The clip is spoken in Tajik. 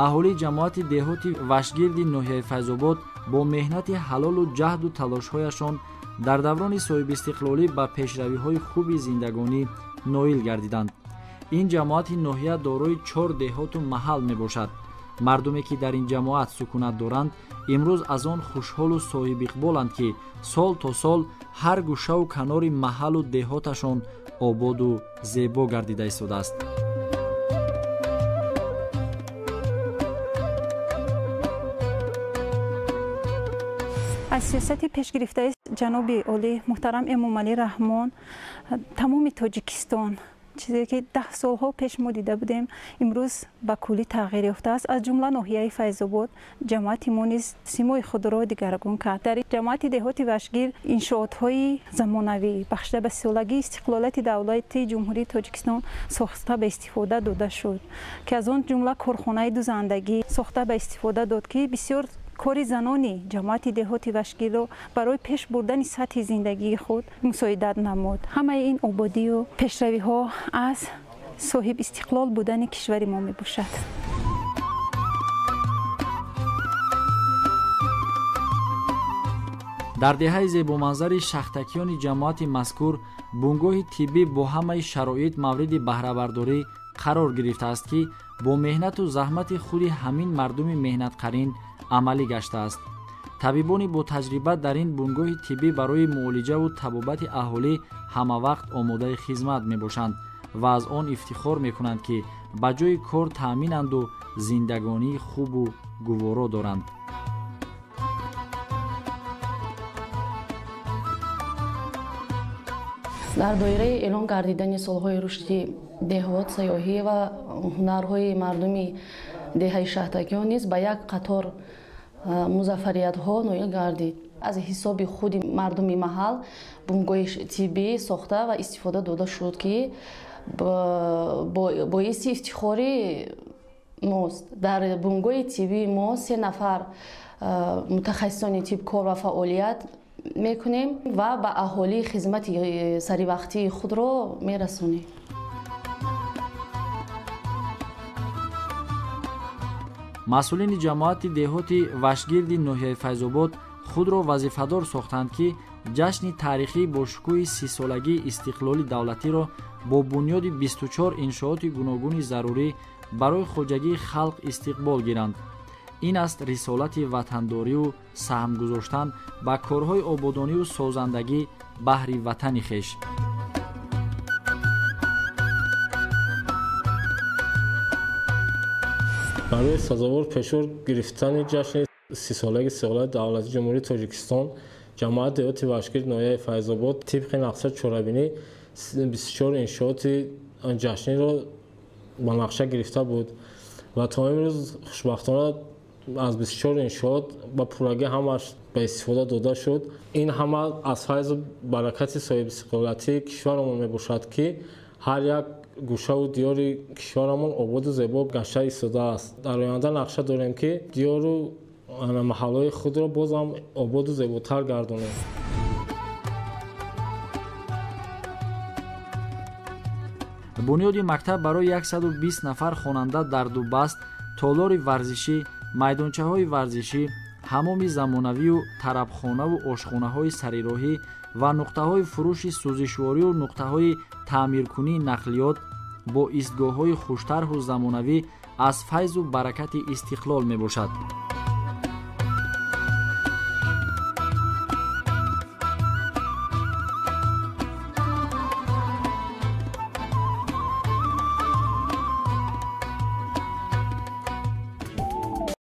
аҳолии ҷамоати деҳоти вашгирди ноҳияи Файзобод бо меҳнати ҳалолу ҷаҳду талошҳояшон дар даврони соҳибистиқлолӣ ба пешравиҳои хуби зиндагонӣ ноил гардиданд. ин ҷамоати ноҳия дорои 4 деҳоту маҳал мебошад. мардуме ки дар ин ҷамоат сукунат доранд имрӯз аз он хушҳолу соҳибиқболанд ки сол то сол ҳар гӯшаву канори маҳалу деҳоташон ободу зебо гардида истодааст. аз сиёсати пешгирифтаи ҷаноби олӣ муҳтарам Эмомалӣ Раҳмон тамоми Тоҷикистон чизе ки 10 солҳо пеш мо дида будем имрӯз ба куллӣ тағйир ёфтааст. аз ҷумла ноҳияи Файзобод ҷамоати мо низ симои худро дигаргун кард. дар ҷамоати деҳоти Вашгир иншоотҳои замонавӣ бахшида ба солагии истиқлолияти давлати ҷумҳурии Тоҷикистон сохта ба истифода дода шуд ки аз он ҷумла корхонаи дузандагӣ сохта ба истифода дод ки бисёр кори занони ҷамоати деҳоти Вашгирро барои пеш бурдани сатҳи зиндагии худ мусоидат намуд. ҳамаи ин ободию пешравиҳо аз соҳиб истиқлол будани кишвари мо мебошад. дар деҳаи зебоманзари шахтакиёни ҷамоати мазкур бунгоҳи тиббӣ бо ҳамаи шароит мавриди баҳравардорӣ қарор гирифтааст ки бо меҳнату заҳмати худи ҳамин мардуми меҳнатқарин амалӣ гаштааст. табибони бо таҷриба дар ин бунгоҳи тиббӣ барои муолиҷаву табобати аҳолӣ ҳамавақт омодаи хизмат мебошанд ва аз он ифтихор мекунанд ки ба ҷои кор таъминанду зиндагонии хубу гуворо доранд. дар доираи эълон гардидани солҳои рушди деҳот сайёҳӣ ва ҳунарҳои мардуми деҳаи шаҳтакиён низ ба як қатор музаффариятҳо ноил гардид. аз ҳисоби худи мардуми маҳал бунгоҳи тиббӣ сохта ва истифода дода шуд ки боиси ифтихори мост. дар бунгоҳи тиббии мо 3 нафар мутахассисони тиб кор ва фаъолият мекунем ва ба аҳолӣ хизмати саривақтии худро мерасонем. масъулини ҷамоати деҳоти вашгирди ноҳияи Файзобод худро вазифадор сохтанд ки ҷашни таърихӣ бо шукӯҳи 30-солагии истиқлоли давлатиро бо бунёди 24 иншооти гуногуни зарурӣ барои хоҷагии халқ истиқбол гиранд. ин аст рисолати ватандориву саҳм гузоштан ба корҳои ободониву созандагӣ баҳри ватани хеш. барои сазовор пешор гирифтани ҷашни 30-солаги истиқлоли давлати ҷумҳурии Тоҷикистон ҷамоати деҳоти Вашгир ноҳияи Файзобод тибқи нақша чорабинӣ 24 иншооти ҷашниро ба нақша гирифта буд ва то имрӯз хушбахтона аз 24 иншоот ба пуррагӣ ҳамаш ба истифода дода шуд. ин ҳама аз файзу баракати соҳибистиқлолиятии кишварамон мебошад ки ҳар як гӯшаву диёри кишварамон ободу зебо гашта истодааст. дар оянда нақша дорем ки диёру маҳаллои худро бозам ободу зеботар гардонем. бунёди мактаб барои 120 нафар хонанда дар дубаст, толори варзишӣ, майдончаҳои варзишӣ, ҳамоми замонавию тарабхонаву ошхонаҳои сарироҳӣ ва нуқтаҳои фурӯши сӯзишворию нуқтаҳои таъмиркунии нақлиёт бо истгоҳҳои хуштарҳу замонавӣ аз файзу баракати истиқлол мебошад.